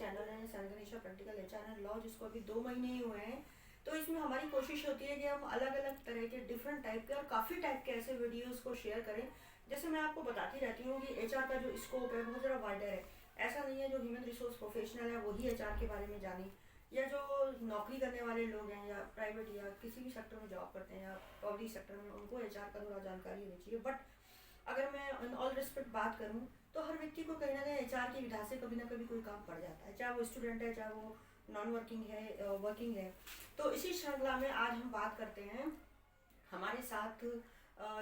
Channel है संगनीशा practical HR and law, जिसको अभी 2 महीने ही हुए हैं। तो इसमें हमारी कोशिश होती है कि हम अलग अलग तरह के डिफरेंट टाइप के और काफ़ी टाइप के ऐसे वीडियोस को शेयर करें। जैसे मैं आपको बताती रहती हूँ कि एचआर का जो स्कोप है बहुत ज़्यादा वाइडर है। ऐसा नहीं है जो ह्यूमन रिसोर्स प्रोफेशनल है वही एचआर के बारे में जाने, या जो नौकरी करने वाले लोग हैं या प्राइवेट या किसी भी सेक्टर में जॉब करते हैं या पब्लिक सेक्टर में, उनको एचआर का थोड़ा जानकारी होनी चाहिए। बट अगर मैं इन ऑल रिस्पेक्ट बात करूँ तो हर व्यक्ति को कहीं ना कहीं एचआर की विधा से कभी ना कभी कोई काम पड़ जाता है, चाहे वो स्टूडेंट है, चाहे वो नॉन वर्किंग है, वर्किंग है। तो इसी श्रृंखला में आज हम बात करते हैं, हमारे साथ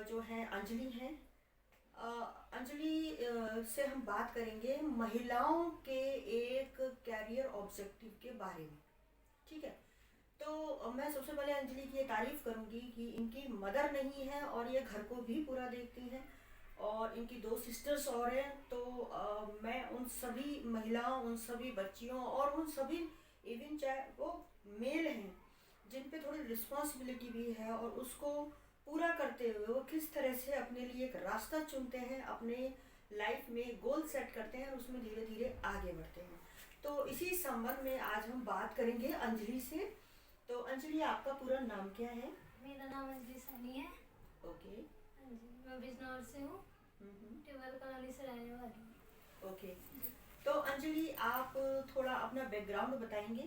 जो है अंजलि हैं। अंजलि से हम बात करेंगे महिलाओं के एक कैरियर ऑब्जेक्टिव के बारे में। ठीक है, तो मैं सबसे पहले अंजलि की ये तारीफ करूंगी कि इनकी मदर नहीं है और ये घर को भी पूरा देखती हैं, और इनकी 2 सिस्टर्स और हैं। तो मैं उन सभी महिलाओं, उन सभी बच्चियों और उन सभी, इवन चाहे वो मेल हैं, जिन पे थोड़ी रिस्पॉन्सिबिलिटी भी है और उसको पूरा करते हुए वो किस तरह से अपने लिए एक रास्ता चुनते हैं, अपने लाइफ में गोल सेट करते हैं और उसमें धीरे धीरे आगे बढ़ते हैं। तो इसी संबंध में आज हम बात करेंगे अंजलि से। तो अंजलि, आपका पूरा नाम क्या है? मेरा नाम अंजलि सैनी है। ओके। हाँ जी, मैं बिजनौर से हूँ, टिवर कॉलोनी से रहने वाली हूँ। ओके, तो अंजलि आप थोड़ा अपना बैकग्राउंड बताएंगे?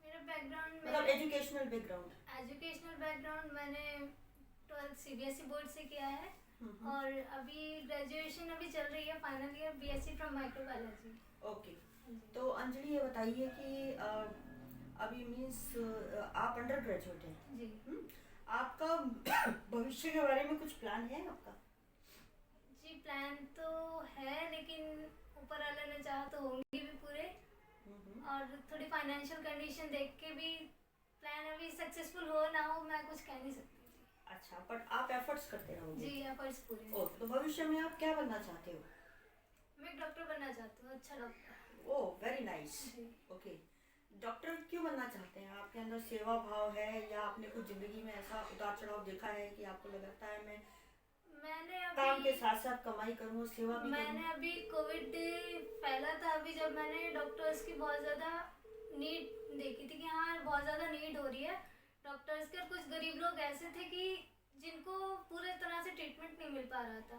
मेरा बैकग्राउंड मतलब एजुकेशनल बैकग्राउंड। एजुकेशनल बैकग्राउंड मैंने 12th सीबीएसई बोर्ड से किया है और अभी ग्रेजुएशन अभी चल रही है, final year, BSc from microbiology. Okay, तो अंजलि ये बताइए कि अभी मीन्स आप अंडर ग्रेजुएट हैं जी। आपका भविष्य के बारे में कुछ प्लान है आपका? जी, प्लान तो है, लेकिन ऊपर वाले ने चाहा तो होंगे भी पूरे, और थोड़ी फाइनेंशियल कंडीशन देख के भी प्लान अभी सक्सेसफुल हो ना हो मैं कुछ कह नहीं सकती। अच्छा, बट आप एफर्ट्स करते रहोगे? जी, एफर्ट्स पूरे। ओके, तो भविष्य में आप क्या बनना चाहते हो? मैं डॉक्टर बनना चाहती हूँ, अच्छा डॉक्टर। ओह, वेरी नाइस। ओके, डॉक्टर क्यों बनना चाहते हैं? आपके अंदर सेवा भाव है या आपने कुछ जिंदगी में ऐसा उतार चढ़ाव देखा है कि आपको लगता है मैंने काम के साथ साथ कमाई करूँ, सेवा भी मैंने अभी कोविड फैला था, अभी जब मैंने डॉक्टर्स की बहुत ज़्यादा नीड देखी थी कि हाँ बहुत ज़्यादा नीड हो रही है डॉक्टर्स के, और कुछ गरीब लोग ऐसे थे कि जिनको पूरे तरह से ट्रीटमेंट नहीं मिल पा रहा था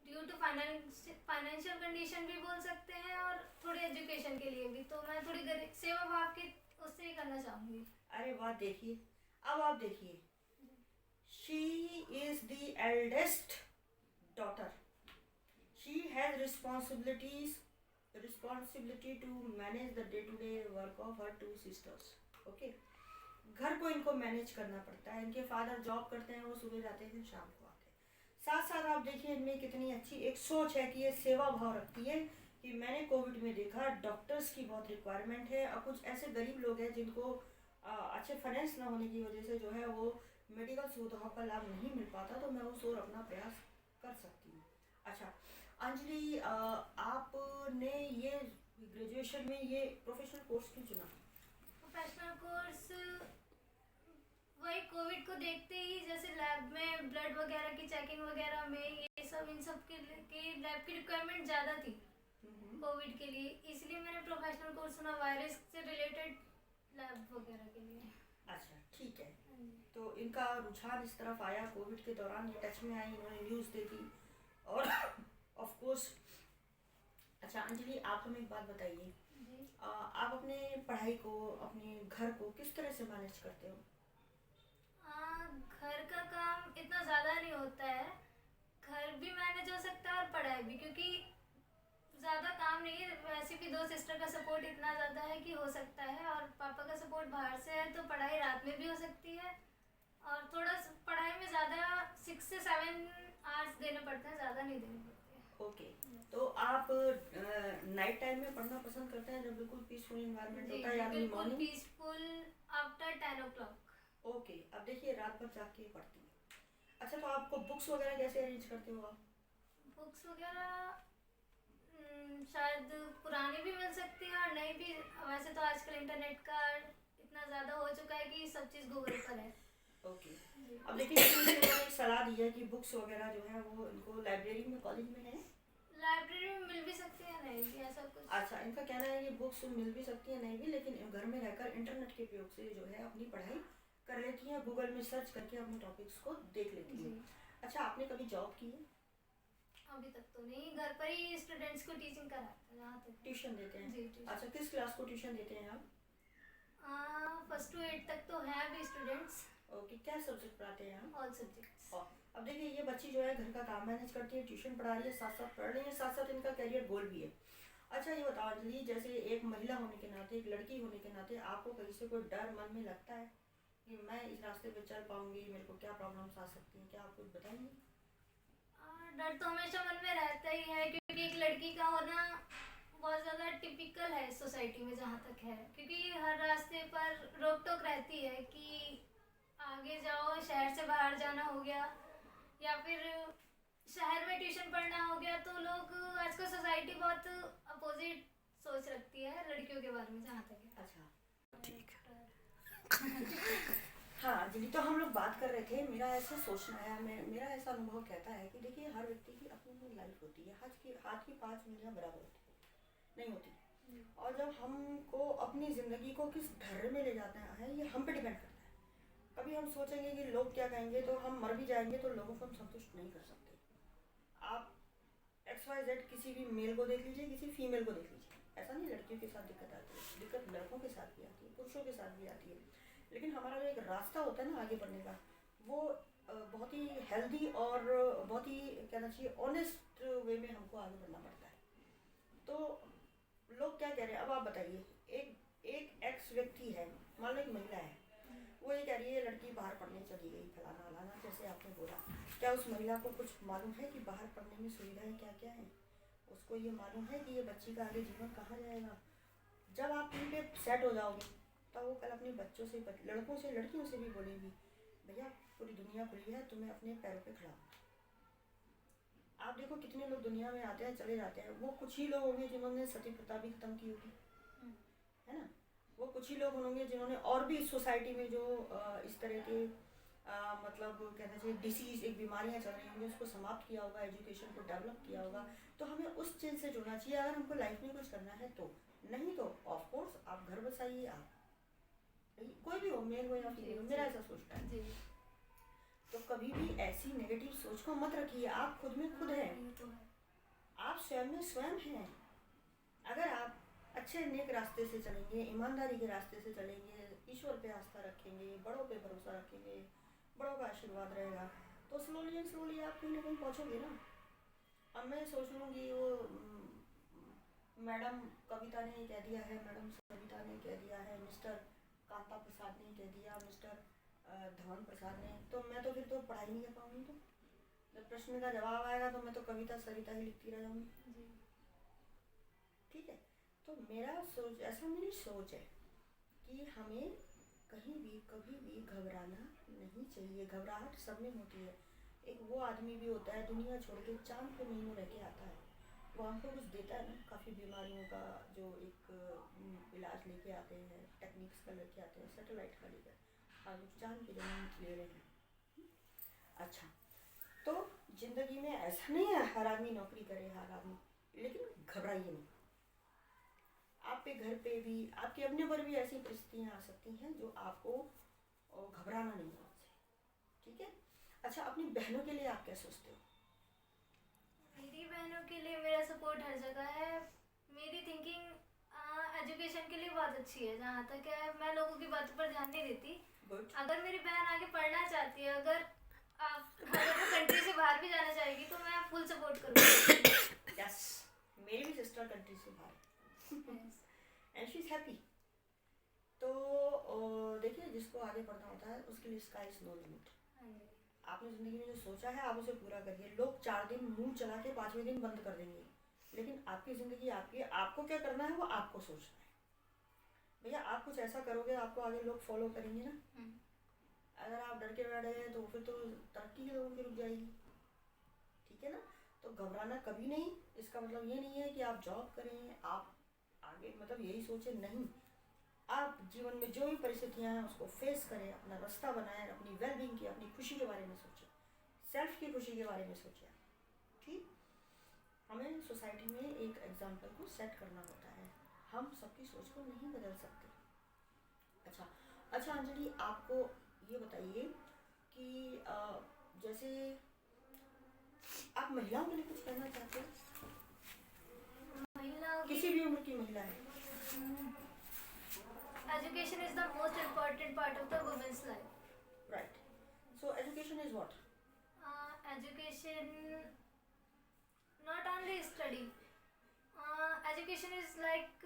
ड्यू टू फाइनेंशियल कंडीशन भी बोल सकते हैं, और थोड़ी एजुकेशन के लिए भी। तो मैं थोड़ी सेवा भाव के उससे ही करना चाहूँगी। अरे वाह, देखिए, अब आप देखिए, she is the eldest daughter. She has responsibility to manage the day-to-day work of her 2 sisters. Okay, घर को इनको मैनेज करना पड़ता है। इनके फादर जॉब करते हैं, वो सुबह जाते हैं शाम को आते हैं। साथ साथ आप देखिए इनमें कितनी अच्छी एक सोच है कि ये सेवा भाव रखती है कि मैंने कोविड में देखा डॉक्टर्स की बहुत रिक्वायरमेंट है, और कुछ ऐसे गरीब लोग हैं जिनको अच्छे फाइनेंस ना होने की वजह से जो है वो मेडिकल सुविधाओं का लाभ नहीं मिल पाता, तो मैं उस ओर अपना प्रयास कर सकती हूँ। अच्छा अंजलि, आपने ये ग्रेजुएशन में ये प्रोफेशनल कोर्स क्यों चुना? प्रोफेशनल कोर्स वही कोविड को देखते ही, जैसे लैब में ब्लड वगैरह की चेकिंग वगैरह में ये सब इन सब के लैब की रिक्वायरमेंट ज़्यादा थी कोविड के लिए, इसलिए मैंने प्रोफेशनल कोर्स चुना वायरस से रिलेटेड लैब वगैरह के लिए। अच्छा, ठीक है, तो इनका रुझान इस तरफ आया कोविड के दौरान, ये टच में आई, इन्होंने न्यूज़ देखी और ऑफ कोर्स। अच्छा अंजलि, आप हमें एक बात बताइए, आप अपने पढ़ाई को, अपने घर को किस तरह से मैनेज करते हो? घर का काम इतना ज़्यादा नहीं होता है, घर भी मैनेज हो सकता है और पढ़ाई भी, क्योंकि ज़्यादा काम नहीं है। वैसे भी 2 सिस्टर का सपोर्ट इतना ज़्यादा है कि हो सकता है, और पापा का सपोर्ट बाहर से है, तो पढ़ाई रात में भी हो सकती है, और थोड़ा पढ़ाई में ज़्यादा 6 से 7 आवर्स देने पड़ते हैं, ज़्यादा नहीं देने पड़ते। ओके, तो आप नाइट टाइम में पढ़ना पसंद करते हैं जब बिल्कुल पीसफुल एनवायरनमेंट होता है, या बिल्कुल पीसफुल आफ्टर 10 o'clock? ओके, अब देखिए रात भर जाग के पढ़ती है। अच्छा, तो आपको बुक्स वगैरह कैसे अरेंज करते हो आप? बुक्स वगैरह शायद पुरानी भी मिल सकती है और नई भी। वैसे तो आजकल इंटरनेट का इतना ज़्यादा हो चुका है कि सब चीज़ गूगल पर है। ओके, अब देखिए उन्होंने एक सलाह दी है कि बुक्स वगैरह जो है वो इनको लाइब्रेरी में, कॉलेज में है, लाइब्रेरी में मिल भी सकती है, नहीं भी ऐसा कुछ। अच्छा, इनका कहना है कि बुक्स मिल भी सकती है नहीं भी, लेकिन घर में रहकर इंटरनेट के उपयोग से जो है अपनी पढ़ाई कर लेती हैं, गूगल में सर्च करके अपने टॉपिक्स को देख लेती जी। हैं। अच्छा, आपने कभी जॉब की है? अभी तक तो नहीं, घर पर ही स्टूडेंट्स को टीचिंग कराते हैं जहाँ तक है। ट्यूशन देते हैं? जी ट्यूशन। अच्छा, किस क्लास को ट्यूशन देते हैं आप? 1st to 8th तक तो है अभी स्टूडेंट्स, ओके, क्या सब्जेक्ट पढ़ाते हैं आप? All subjects. और अब देखिए, ये बच्ची जो है घर का काम मैनेज करती है, ट्यूशन पढ़ा रही है, साथ साथ पढ़ रही है, साथ साथ इनका करियर गोल भी है। अच्छा, ये बताओ अंजलि, जैसे एक महिला होने के नाते, एक लड़की होने के नाते, आपको कहीं से कोई डर मन में लगता है कि मैं इस रास्ते पे चल पाऊंगी, मेरे को क्या प्रॉब्लम्स आ सकती हैं? क्या आप कुछ बताएंगे? डर तो हमेशा मन में रहता ही है, क्योंकि एक लड़की का होना बहुत ज़्यादा टिपिकल है सोसाइटी में जहाँ तक है, क्योंकि हर रास्ते पर रोक टोक रहती है कि आगे जाओ, शहर से बाहर जाना हो गया या फिर शहर में ट्यूशन पढ़ना हो गया, तो लोग आजकल सोसाइटी बहुत अपोजिट सोच रखती है लड़कियों के बारे में जहाँ तक है। अच्छा, ठीक है। हाँ अंजलि, तो हम लोग बात कर रहे थे, मेरा ऐसा सोचना है, मेरा ऐसा अनुभव कहता है कि देखिए, हर व्यक्ति की अपनी अपनी लाइफ होती है, हाथ की 5 उंगलियां बराबर होती नहीं होती, और जब हमको अपनी ज़िंदगी को किस धर्म में ले जाते हैं ये हम पे डिपेंड करता है। कभी हम सोचेंगे कि लोग क्या कहेंगे, तो हम मर भी जाएंगे तो लोगों को हम संतुष्ट नहीं कर सकते। आप XYZ किसी भी मेल को देख लीजिए, किसी फीमेल को देख लीजिए, ऐसा नहीं लड़कियों के साथ दिक्कत आती है, दिक्कत लड़कों के साथ भी आती है, पुरुषों के साथ भी आती है, लेकिन हमारा जो एक रास्ता होता है ना आगे बढ़ने का, वो बहुत ही हेल्दी और बहुत ही कहना चाहिए ऑनेस्ट वे में हमको आगे बढ़ना पड़ता है। तो लोग क्या कह रहे हैं, अब आप बताइए, एक एक्स व्यक्ति है, मान लो एक महिला है, वो ये कह रही है लड़की बाहर पढ़ने चली गई, फलाना फलाना, जैसे आपने बोला, क्या उस महिला को कुछ मालूम है कि बाहर पढ़ने में सुविधाएं क्या क्या हैं? उसको ये मालूम है कि ये बच्ची का आगे जीवन कहाँ जाएगा? जब आप इन पे सेट हो जाओगे, तब वो कल अपने बच्चों से, लड़कों से, लड़कियों से भी बोलेंगी, भैया पूरी दुनिया खुली है, तुम्हें अपने पैरों पे खड़ा होना। आप देखो कितने लोग दुनिया में आते हैं चले जाते हैं, वो कुछ ही लोग होंगे जिन्होंने सती प्रथा भी खत्म की होगी, है ना? वो कुछ ही लोग होंगे जिन्होंने और भी सोसाइटी में जो इस तरह के मतलब कहना चाहिए डिसीज, एक बीमारियां चल रही होंगी, उसको समाप्त किया होगा, एजुकेशन को डेवलप किया होगा। तो हमें उस चीज़ से जुड़ना चाहिए अगर हमको लाइफ में कुछ करना है तो। नहीं तो ऑफ कोर्स आप घर बसाइए, आप कोई भी हो, मेल हो या फीमेल हो, मेरा ऐसा सोचना है। तो कभी भी ऐसी नेगेटिव सोच को मत रखिए, आप खुद में खुद हैं, आप स्वयं में स्वयं हैं। अगर आप अच्छे नेक रास्ते से चलेंगे, ईमानदारी के रास्ते से चलेंगे, ईश्वर पे आस्था रखेंगे, बड़ों पे भरोसा रखेंगे, बड़ों का आशीर्वाद रहेगा, तो स्लोली एंड स्लोली आप कहीं ना कहीं पहुँचोगे ना। अब मैं सोच लूँगी वो मैडम कविता ने कह दिया है, मैडम सविता ने कह दिया है, मिस्टर कांता प्रसाद ने कह दिया, मिस्टर धवन प्रसाद ने, तो मैं तो फिर तो पढ़ाई नहीं कर पाऊँगी। तो जब प्रश्न का जवाब आएगा तो मैं तो कविता सविता ही लिखती रह जाऊँगी। ठीक है, तो मेरा सोच, ऐसा मेरी सोच है कि हमें कहीं भी कभी भी घबराना नहीं चाहिए। घबराहट सब में होती है। एक वो आदमी भी होता है दुनिया छोड़ के चांद पे महीनों रह के आता है, वो हमको कुछ देता है ना, काफ़ी बीमारियों का जो एक इलाज लेके आते हैं, टेक्निक्स का लेके आते हैं, सैटेलाइट का लेकर आज चांद की जमीन ले रहे हैं। अच्छा, तो जिंदगी में ऐसा नहीं है हर आदमी नौकरी करे, हर आदमी, लेकिन घबराइए नहीं। आपके घर पे भी, आपके अपने पर भी ऐसी परिस्थितियाँ आ सकती हैं जो आपको घबराना नहीं है उससे। ठीक है। अच्छा, अपनी बहनों के लिए आप क्या सोचते हो? मेरी बहनों के लिए मेरा सपोर्ट हर जगह है। मेरी थिंकिंग एजुकेशन के लिए बहुत अच्छी है, जहाँ तक है मैं लोगों की बातों पर ध्यान नहीं देती। Good. अगर मेरी बहन आगे पढ़ना चाहती है, अगर वो कंट्री से बाहर भी जाना चाहेगी, तो मैं फुल सपोर्ट करूँगी। यस, मेरी भी सिस्टर कंट्री से बाहर एंड शी इज हैप्पी। तो देखिए, जिसको आगे पढ़ना होता है उसके लिए स्काई इज नो लिमिट। आपने ज़िंदगी में जो सोचा है आप उसे पूरा करिए। लोग 4 दिन मुंह चला के 5वें दिन बंद कर देंगे, लेकिन आपकी ज़िंदगी आपकी, आपको क्या करना है वो आपको सोचना है। भैया आप कुछ ऐसा करोगे आपको आगे लोग फॉलो करेंगे ना। अगर आप डर के बैठ गए तो फिर तो तरक्की ही लोगों की रुक जाएगी। ठीक है ना। तो घबराना कभी नहीं, इसका मतलब ये नहीं है कि आप जॉब करें, आप आगे मतलब यही सोचें, नहीं। आप जीवन में जो भी परिस्थितियाँ हैं उसको फेस करें, अपना रास्ता बनाएं, अपनी वेलबींग की, अपनी खुशी के बारे में सोचें, सेल्फ की खुशी के बारे में सोचें। ठीक। हमें सोसाइटी में एक एग्जाम्पल को सेट करना होता है, हम सबकी सोच को नहीं बदल सकते। अच्छा अच्छा अंजलि, आपको ये बताइए कि जैसे आप महिलाओं के लिए कुछ कहना चाहते हैं? महिलाओं किसी भी उम्र की महिला है। Education is the most important part of the women's life. Right, so education is what? Education not only study, education is like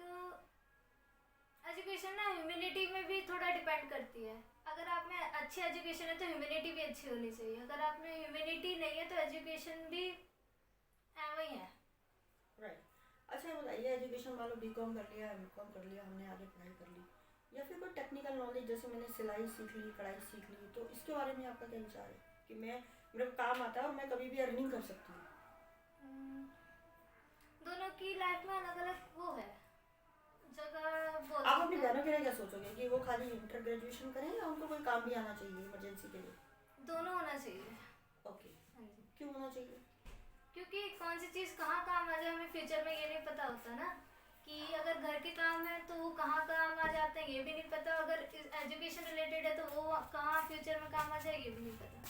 education ना ह्यूमैनिटी में भी थोड़ा डिपेंड करती है। अगर आप में अच्छी एजुकेशन है तो ह्यूमैनिटी भी अच्छी होनी चाहिए, अगर आप में ह्यूमैनिटी नहीं है तो एजुकेशन भी ऐसे ही है। राइट, अच्छा ये बताइए, एजुकेशन मान लो बीकॉम कर लिया, एमकॉम कर लिया, हमने आगे पढ़ाई कर ली, या फिर कोई टेक्निकल नॉलेज जैसे मैंने सिलाई सीख ली, कढ़ाई सीख ली, तो इसके बारे में आपका क्या विचार है कि मैं मेरे को काम आता है और मैं कभी भी अर्निंग कर सकती हूँ? दोनों की लाइफ में अलग अलग वो है जगह। आप अपनी बहनों के लिए क्या सोचोगे कि वो खाली इंटर ग्रेजुएशन करें या उनको कोई काम भी आना चाहिए इमरजेंसी के लिए? दोनों होना चाहिए। ओके, हाँ जी, क्यों होना चाहिए? क्योंकि कौन सी चीज़ कहाँ काम आ जाए हमें फ्यूचर में ये नहीं पता होता ना, कि अगर घर के काम है तो वो कहाँ काम आ जाते हैं ये भी नहीं पता, अगर एजुकेशन रिलेटेड है तो वो कहाँ फ्यूचर में काम आ जाए ये भी नहीं पता।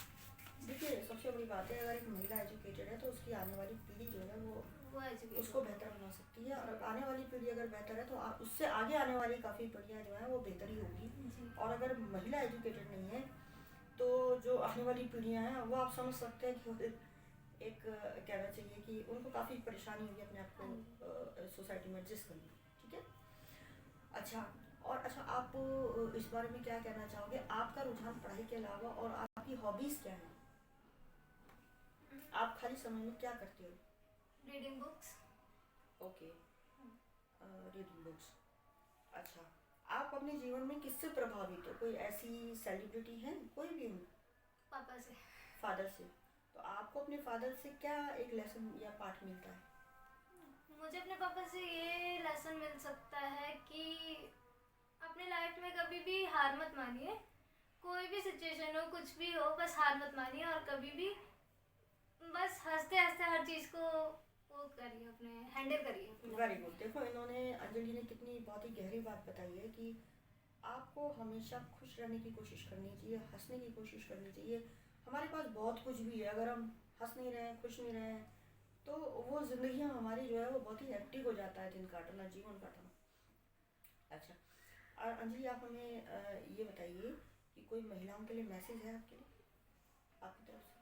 देखिए सबसे बड़ी बात है, अगर एक महिला एजुकेटेड है तो उसकी आने वाली पीढ़ी जो है वो एजुकेशन उसको बेहतर बना सकती है, और आने वाली पीढ़ी अगर बेहतर है तो उससे आगे आने वाली काफ़ी पीढ़ियाँ जो हैं वो बेहतर ही होगी। और अगर महिला एजुकेटेड नहीं है तो जो आने वाली पीढ़ियाँ हैं वो आप समझ सकते हैं कि एक कहना चाहिए कि उनको काफ़ी परेशानी होगी अपने आप को सोसाइटी में एडजस्ट करने में। ठीक है, अच्छा, और अच्छा आप इस बारे में क्या कहना चाहोगे, आपका रुझान पढ़ाई के अलावा और आपकी हॉबीज़ क्या हैं? आप खाली समय में क्या करते हो? Reading books. Okay, reading books. अच्छा, आप अपने जीवन में किससे प्रभावित हो? कोई ऐसी सेलिब्रिटी है, कोई भी हो? पापा से। फादर से। तो आपको अपने फादर से क्या एक लेसन या पाठ मिलता है? मुझे अपने पापा से ये लेसन मिल सकता है कि अपने लाइफ में कभी भी हार मत मानिए, कोई भी सिचुएशन हो कुछ भी हो बस हार मत मानिए, और कभी भी बस हंसते हंसते हर चीज़ को वो करिए, अपने हैंडल करिए। Very good. देखो इन्होंने, अंजलि ने कितनी बहुत ही गहरी बात बताई है कि आपको हमेशा खुश रहने की कोशिश करनी चाहिए, हंसने की कोशिश करनी चाहिए। हमारे पास बहुत कुछ भी है, अगर हम हंस नहीं रहे हैं, खुश नहीं रहे हैं, तो वो ज़िंदगी हमारी जो है वो बहुत ही हेक्टिक हो जाता है, दिन काटना, जीवन काटना। अच्छा, और अंजलि आप हमें ये बताइए कि कोई महिलाओं के लिए मैसेज है आपके लिए, आपकी तरफ से?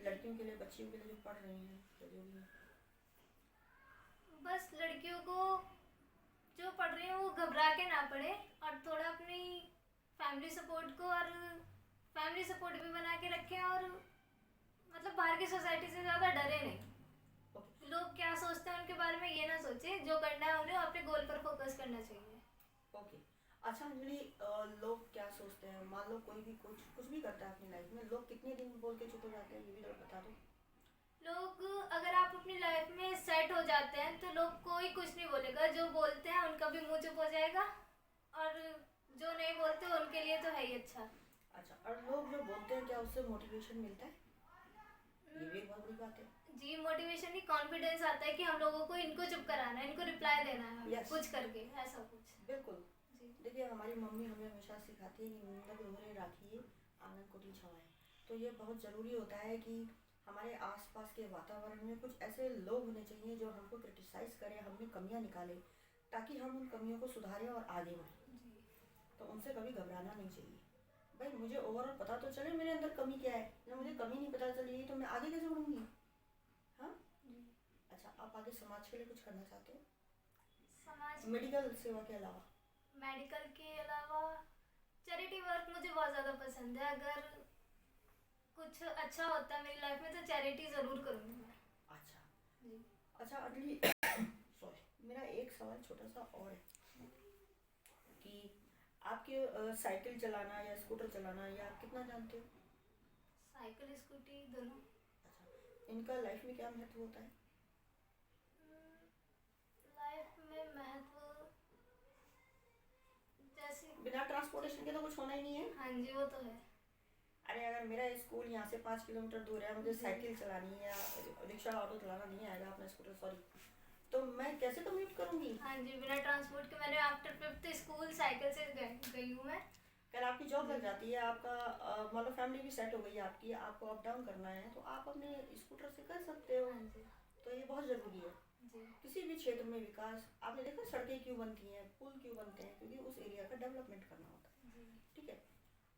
लड़कियों के लिए, बच्चियों के लिए जो पढ़ रही हैं, जो भी हैं। बस लड़कियों को जो पढ़ रही हैं वो घबरा के ना पढ़े, और थोड़ा अपनी फैमिली सपोर्ट को और फैमिली सपोर्ट भी बना के रखें, और मतलब बाहर की सोसाइटी से ज़्यादा डरे नहीं। लोग क्या सोचते हैं उनके बारे में ये ना सोचे, जो करना है उन्हें अपने गोल पर फोकस करना चाहिए। ओके, अच्छा अंजलि, लोग क्या सोचते हैं, मान लो कोई भी कुछ भी करता है अपनी लाइफ में, लोग कितने दिन बोल के चुप हो जाते हैं, ये भी जरा बता दो। लोग, अगर आप अपनी लाइफ में सेट हो जाते हैं तो लोग कोई कुछ नहीं बोलेगा, जो बोलते हैं उनका भी मुंह चुप हो जाएगा, और जो नहीं बोलते उनके लिए तो है ही अच्छा। अच्छा, और लोग जो बोलते हैं क्या उससे मोटिवेशन मिलता है? ये भी एक बहुत बड़ी बात है। जी, मोटिवेशन ही कॉन्फिडेंस आता है कि हम लोगों को इनको चुप कराना है, इनको रिप्लाई देना है, Yes. कुछ करके ऐसा कुछ। बिल्कुल। जी, देखिए हमारी मम्मी हमें हमेशा सिखाती है कि निंदक रोहरे राखिए आंगन कोठी छवाएं। तो ये बहुत ज़रूरी होता है कि हमारे आसपास के वातावरण में कुछ ऐसे लोग होने चाहिए जो हमको क्रिटिसाइज़ करें, हमें कमियां निकालें, ताकि हम उन कमियों को सुधारें और आगे बढ़ें। तो उनसे कभी घबराना नहीं चाहिए। भाई मुझे ओवरऑल पता तो चले मेरे अंदर कमी क्या है, ना मुझे कमी नहीं पता चली तो मैं आगे कैसे बढ़ूँगी? हाँ, अच्छा, आप आगे समाज के लिए कुछ करना चाहते हो? समाज मेडिकल सेवा के अलावा? मेडिकल के अलावा चैरिटी वर्क मुझे बहुत ज़्यादा पसंद है, अगर कुछ अच्छा होता है मेरी लाइफ में तो चैरिटी ज़रूर करूँगी मैं। अच्छा जी, अच्छा अंजलि, सॉरी, मेरा एक सवाल छोटा सा और है कि आपके साइकिल चलाना या स्कूटर चलाना या आप कितना जानते हो? साइकिल स्कूटी दोनों। अच्छा, इनका लाइफ में क्या महत्व होता है? लाइफ में महत्व जैसे बिना ट्रांसपोर्टेशन के तो कुछ होना ही नहीं है। हाँ जी, वो तो है। अरे अगर मेरा स्कूल यहाँ से 5 किलोमीटर दूर है, मुझे साइकिल चलानी है या रिक्शा ऑटो चलाना नहीं आएगा, अपना स्कूटर सॉरी, तो मैं कैसे कम्यूट करूँगी? हाँ जी, बिना ट्रांसपोर्ट के मैंने आफ्टर 5th स्कूल साइकिल से गई हूँ मैं। कल आपकी जॉब लग जाती है, आपका मतलब फैमिली भी सेट हो गई है आपकी, आपको अप डाउन करना है तो आप अपने स्कूटर से कर सकते हो। हाँ जी तो ये बहुत ज़रूरी है जी। किसी भी क्षेत्र में विकास। आपने देखा सड़कें क्यों बनती हैं, पुल क्यों बनते हैं, क्योंकि उस एरिया का डेवलपमेंट करना होता है। जी। ठीक है।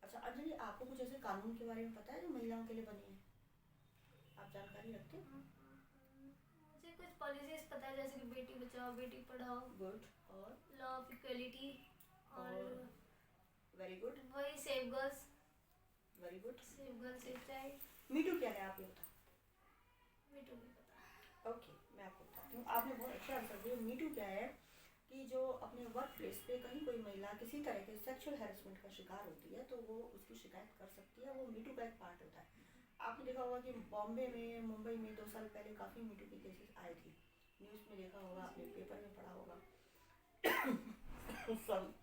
अच्छा अंजलि, आपको कुछ ऐसे कानून के बारे में पता है जो महिलाओं के लिए बने हैं? आप जानकारी रखते हैं? मुझे कुछ पॉलिसीज पता है, जैसे कि बेटी बचाओ बेटी पढ़ाओ, गुड। और लॉ ऑफ इक्वलिटी, और वेरी गुड, वही save girls, very good. Save girls save child. Me too क्या है आप ये बताओ? मीटू नहीं पता। ओके, मैं आपको बताती हूँ। आपने बहुत अच्छा आंसर दिया। मीटू क्या है कि जो अपने वर्क प्लेस पे कहीं कोई महिला किसी तरह के सेक्सुअल हैरेसमेंट का शिकार होती है तो वो उसकी शिकायत कर सकती है, वो मीटू का एक पार्ट होता है। आपने देखा होगा कि बॉम्बे में, मुंबई में 2 साल पहले काफ़ी मीटू के केसेस आए थे, न्यूज़ में देखा होगा आपने, पेपर में पढ़ा होगा। सॉरी।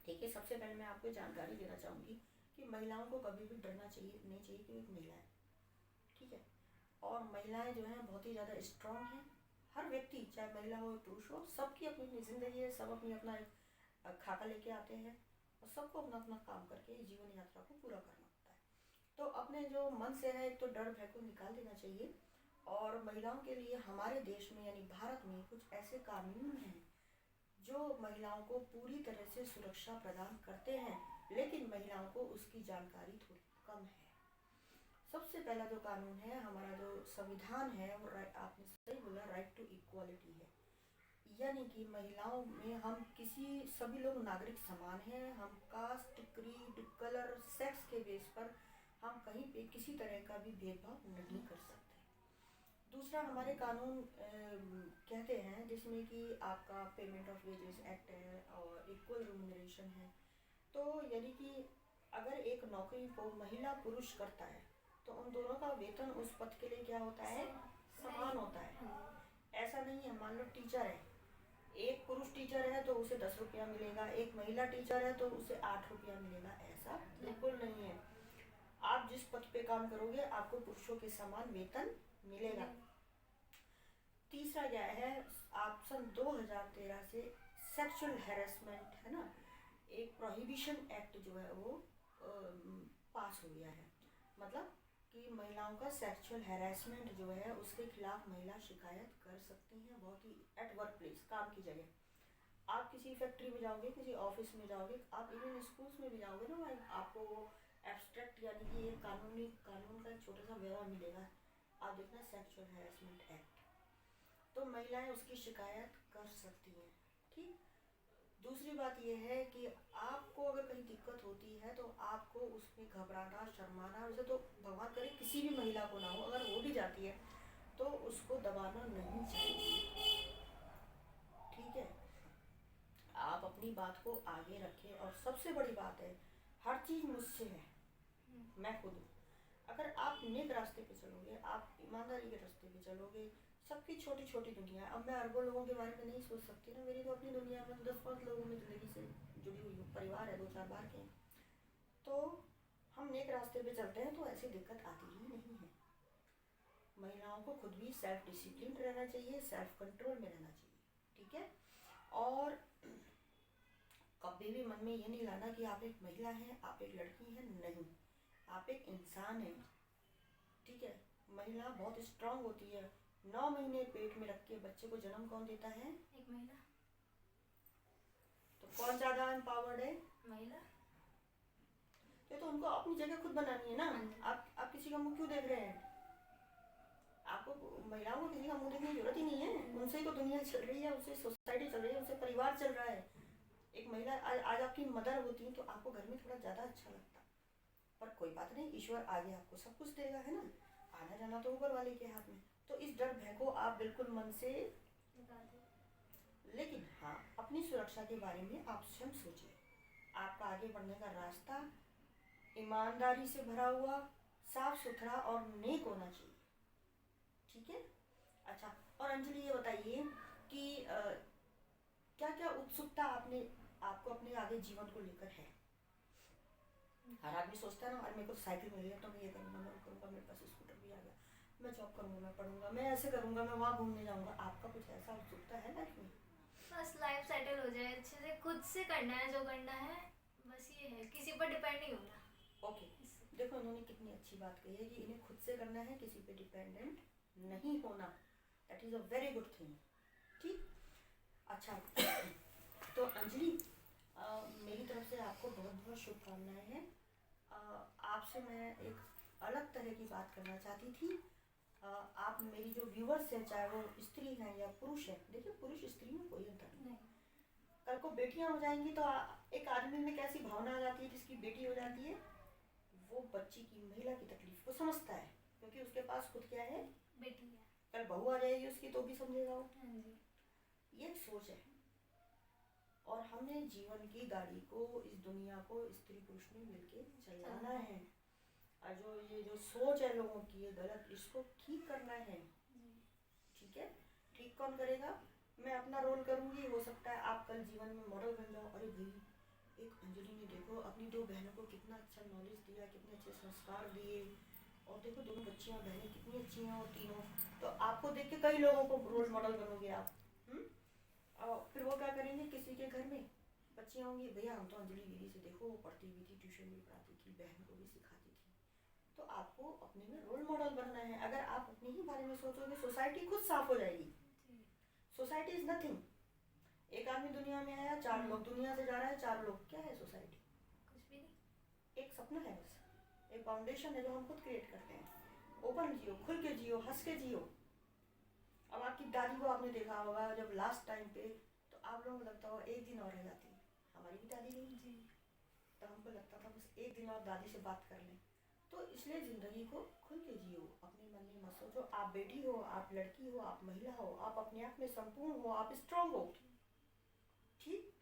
ठीक है, सबसे पहले मैं आपको जानकारी देना चाहूँगी कि महिलाओं को कभी भी डरना चाहिए नहीं चाहिए कि वो एक महिला है। ठीक है। और महिलाएं जो हैं बहुत ही ज़्यादा स्ट्रांग हैं। हर व्यक्ति, चाहे महिला हो पुरुष हो, सबकी अपनी अपनी ज़िंदगी है, सब अपनी अपना एक खाका लेके आते हैं और सबको अपना अपना काम करके जीवन यात्रा को पूरा करना होता है। तो अपने जो मन से है, एक तो डर भय को निकाल देना चाहिए। और महिलाओं के लिए हमारे देश में यानी भारत में कुछ ऐसे कानून हैं जो महिलाओं को पूरी तरह से सुरक्षा प्रदान करते हैं, लेकिन महिलाओं को उसकी जानकारी थोड़ी कम है। सबसे पहला जो कानून है, हमारा जो संविधान है, वो आपने सही बोला, राइट टू इक्वालिटी है। यानी कि महिलाओं में हम सभी लोग नागरिक समान हैं। हम कास्ट, क्रीड, कलर, सेक्स के बेस पर हम कहीं पे किसी तरह का भी भेदभाव नहीं कर सकते। दूसरा हमारे कानून कहते हैं जिसमें कि आपका पेमेंट ऑफ वेजेस एक्ट है और इक्वल रिम्यूनरेशन है। तो यानी कि अगर एक नौकरी को महिला पुरुष करता है तो उन दोनों का वेतन उस पद के लिए क्या होता है? समान होता है। ऐसा नहीं है, मान लो टीचर है, एक पुरुष टीचर है तो उसे 10 रुपया मिलेगा, एक महिला टीचर है तो उसे 8 रुपया मिलेगा, ऐसा बिल्कुल नहीं है। आप जिस पद पे काम करोगे आपको पुरुषों के समान वेतन मिलेगा। तीसरा क्या है, आप सन 2013 से सेक्सुअल हैरेसमेंट है ना, एक प्रोहिबिशन एक्ट जो है वो पास हो गया है। मतलब कि महिलाओं का सेक्सुअल हैरेसमेंट जो है उसके खिलाफ महिला शिकायत कर सकती हैं, बहुत ही एट वर्क प्लेस, काम की जगह। आप किसी फैक्ट्री में जाओगे, किसी ऑफिस में जाओगे, आप इवन स्कूल्स में भी जाओगे ना, वहाँ आपको वो एब्स्ट्रैक्ट यानी कि एक कानून का एक छोटा सा ब्यौरा मिलेगा, आप देखना सेक्सुअल हैरेसमेंट एक्ट, तो महिलाएं उसकी शिकायत कर सकती हैं। ठीक। दूसरी बात यह है कि आपको अगर कहीं दिक्कत होती है तो आपको उसमें घबराना, शर्माना, वैसे तो भगवान करे किसी भी महिला को ना हो, अगर हो भी जाती है तो उसको दबाना नहीं चाहिए। ठीक है। आप अपनी बात को आगे रखें। और सबसे बड़ी बात है, हर चीज़ मुझसे है, मैं खुद हूँ। अगर आप नेक रास्ते पे चलोगे, आप ईमानदारी के रास्ते पे चलोगे, सबकी छोटी छोटी दुनिया है। अब मैं अरबों लोगों के बारे में नहीं सोच सकती ना, मेरी तो अपनी दुनिया में 10-5 लोगों में ज़िंदगी से जुड़ी हुई हूँ, परिवार है 2-4 बार के, तो हम नेक रास्ते पे चलते हैं तो ऐसी दिक्कत आती ही नहीं है। महिलाओं को खुद भी सेल्फ डिसिप्लिन रहना चाहिए, सेल्फ कंट्रोल में रहना चाहिए। ठीक है। और कभी भी मन में ये नहीं लाना कि आप एक महिला हैं, आप एक लड़की हैं, नहीं, आप एक इंसान हैं। ठीक है। महिला बहुत स्ट्रांग होती है। 9 महीने पेट में रख के बच्चे को जन्म कौन देता है? एक महिला। तो कौन ज़्यादा एम्पावर्ड है? महिला। तो उनको अपनी जगह खुद बनानी है ना। आप किसी का मुंह क्यों देख रहे हैं? आपको महिलाओं को किसी का मुंह देखने की जरूरत ही नहीं है, उनसे ही तो दुनिया चल रही है, उनसे सोसाइटी चल रही है, उनसे परिवार चल रहा है। एक महिला आज आपकी मदर होती है तो आपको घर में थोड़ा ज़्यादा अच्छा लगता, पर कोई बात नहीं, ईश्वर आगे आपको सब कुछ देगा, है ना, आना जाना तो ऊपर वाले के हाथ में। तो इस डर भय को आप बिल्कुल मन से निकाल दो। लेकिन हाँ, अपनी सुरक्षा के बारे में आप स्वयं सोचिए। आपका आगे बढ़ने का रास्ता ईमानदारी से भरा हुआ, साफ सुथरा और नेक होना चाहिए। ठीक है। अच्छा, और अंजलि ये बताइए कि क्या क्या उत्सुकता आपको अपने आगे जीवन को लेकर है? हर आदमी सोचता है ना, और मेरे को साइकिल मिल गई तो मैं ये करूँगा, मैं वो करूँगा, मेरे पास स्कूटर भी आ गया, मैं जॉब करूँगा, मैं पढ़ूंगा, मैं ऐसे करूँगा, मैं वहाँ घूमने जाऊँगा। आपका कुछ ऐसा उत्सुकता है लाइफ में? बस लाइफ सेटल हो जाए अच्छे से, खुद से करना है जो करना है, बस ये है, किसी पर डिपेंड नहीं होना। ओके, देखो इन्होंने कितनी अच्छी बात कही है कि इन्हें खुद से करना है, किसी पे डिपेंडेंट नहीं होना। That is a very good thing. ठीक, अच्छा तो अंजलि, मेरी तरफ से आपको बहुत बहुत शुभकामनाएं हैं। आपसे मैं एक अलग तरह की बात करना चाहती थी। आप मेरी जो व्यूवर्स हैं, चाहे वो स्त्री हैं या पुरुष हैं, देखिए पुरुष स्त्री में कोई अंतर नहीं। कल को बेटियां हो जाएंगी तो एक आदमी में कैसी भावना आ जाती है, जिसकी बेटी हो जाती है वो बच्ची की, महिला की तकलीफ को समझता है, क्योंकि उसके पास खुद क्या है, बेटी है। कल बहू आ जाएगी उसकी तो भी समझेगा वो। हाँ जी। ये एक सोच है। और हमें जीवन की गाड़ी को, इस दुनिया को स्त्री पुरुष ने मिलके चलाना है। और जो सोच है लोगों की ये गलत, इसको ठीक करना है। ठीक है, ठीक कौन करेगा? मैं अपना रोल करूंगी, हो सकता है आप कल जीवन में मॉडल बन जाओ। अरे भाई, एक अंजलि ने देखो अपनी दो बहनों को कितना अच्छा नॉलेज दिया, कितने अच्छे संस्कार दिए, और देखो दोनों बच्चियां बहनें कितनी अच्छी हैं, और तीनों, तो आपको देख के कई लोगों को रोल मॉडल बनोगे आप। और फिर वो क्या करेंगे, किसी के घर में बच्चियां होंगी, भैया हम तो अंजलि दीदी से देखो वो पढ़ती भी थी, ट्यूशन भी पढ़ाती थी, बहन को भी सिखाती थी। तो आपको अपने में रोल मॉडल बनना है। अगर आप अपने ही बारे में सोचोगे, सोसाइटी खुद साफ हो जाएगी। Society is nothing. एक आदमी दुनिया में आया, चार लोग दुनिया से जा रहा है, चार लोग, क्या है सोसाइटी? कुछ भी नहीं, एक सपना है बस, एक फाउंडेशन है जो हम खुद क्रिएट करते हैं। ओपन जियो, खुल के जियो, हंस के जियो। अब आपकी दादी को आपने देखा होगा जब लास्ट टाइम पे, तो आप लोगों को लगता होगा एक दिन और रह जाती, हमारी भी दादी गई, तो हमको लगता था बस एक दिन और दादी से बात कर लें। तो इसलिए ज़िंदगी को खुल के जियो, अपने मन में मत सोचो। आप बेटी हो, आप लड़की हो, आप महिला हो, आप अपने आप में संपूर्ण हो, आप स्ट्रांग हो। ठीक,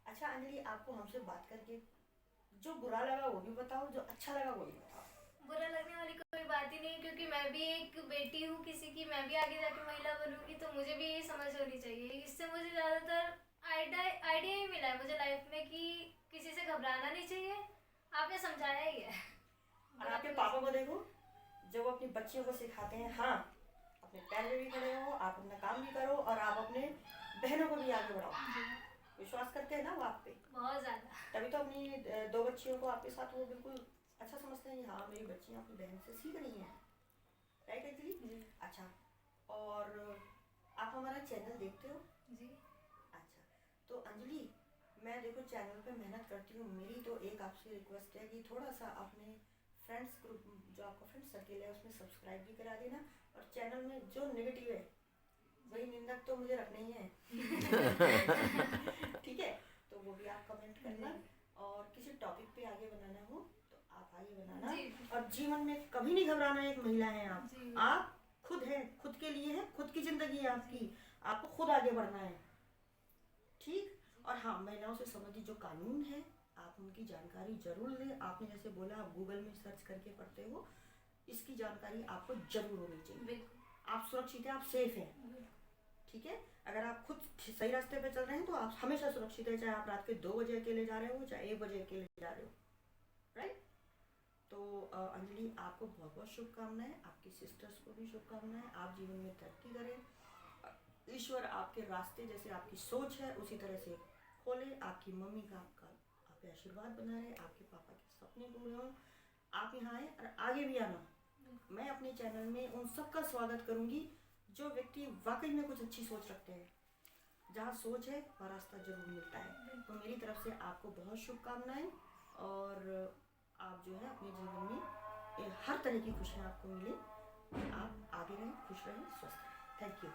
अच्छा अंजलि, आपको हमसे बात करके जो बुरा लगा वो भी बताओ, जो अच्छा लगा वो भी बताओ। बुरा लगने वाली कोई बात ही नहीं, क्योंकि मैं भी एक बेटी हूँ किसी की, मैं भी आगे जाके महिला बनूंगी, तो मुझे भी यही समझ होनी चाहिए। इससे मुझे ज़्यादातर आइडिया ही मिला है मुझे लाइफ में कि किसी से घबराना नहीं चाहिए। आपने समझाया ही है। और आपके पापा को देखो, जब अपनी बच्चियों को सिखाते हैं, हाँ अपने पैर में भी खड़े हो, आप अपना काम भी करो, और आप अपने बहनों को भी आगे बढ़ाओ। विश्वास करते हैं ना वो आप पे, बहुत ज़्यादा। तभी तो अपनी दो बच्चियों को आपके साथ वो बिल्कुल अच्छा समझते हैं कि हाँ मेरी बच्चियाँ अपनी बहन से सीख रही हैं। राइट अंजलि? अच्छा, और आप हमारा चैनल देखते हो? जी। अच्छा, तो अंजलि, मैं देखो चैनल पे मेहनत करती हूँ, मेरी तो एक आपसे रिक्वेस्ट है कि थोड़ा सा अपने फ्रेंड्स ग्रुप, जो आपका फ्रेंड सर्किल है, उसमें सब्सक्राइब भी करा देना। और चैनल में जो नेगेटिव है, वही निंदक तो मुझे रखने ही है। ठीक है, तो वो भी आप कमेंट करना। और किसी टॉपिक पे आगे बनाना हो तो आप आगे बनाना। और जीवन में कभी नहीं घबराना। एक महिला है आप खुद हैं, खुद के लिए है, खुद की जिंदगी है आपकी, आपको खुद आगे बढ़ना है। ठीक, और हाँ, महिलाओं से संबंधित जो कानून है आप उनकी जानकारी जरूर लें। आपने जैसे बोला आप गूगल में सर्च करके पढ़ते हो, इसकी जानकारी आपको जरूर होनी चाहिए। आप सुरक्षित हैं, आप सेफ हैं। ठीक है, अगर आप खुद सही रास्ते पे चल रहे हैं तो आप हमेशा सुरक्षित है, चाहे आप रात के 2 बजे अकेले जा रहे हो, चाहे 1 बजे अकेले जा रहे हो। राइट, तो अंजलि, आपको बहुत बहुत शुभकामनाएं, आपकी सिस्टर्स को भी शुभकामनाएं। आप जीवन में तरक्की करें, ईश्वर आपके रास्ते जैसे आपकी सोच है उसी तरह से खोले। आपकी मम्मी का आप पे आशीर्वाद बना रहे, आपके पापा के सपने पूरे हों। आप यहाँ आए और आगे भी आना। मैं अपने चैनल में उन सबका स्वागत करूँगी जो व्यक्ति वाकई में कुछ अच्छी सोच रखते हैं। जहाँ सोच है वहाँ रास्ता जरूर मिलता है। तो मेरी तरफ से आपको बहुत शुभकामनाएं, और आप जो है अपने जीवन में हर तरह की खुशियाँ आपको मिले। आप आगे रहें, खुश रहें, स्वस्थ रहें। Thank you.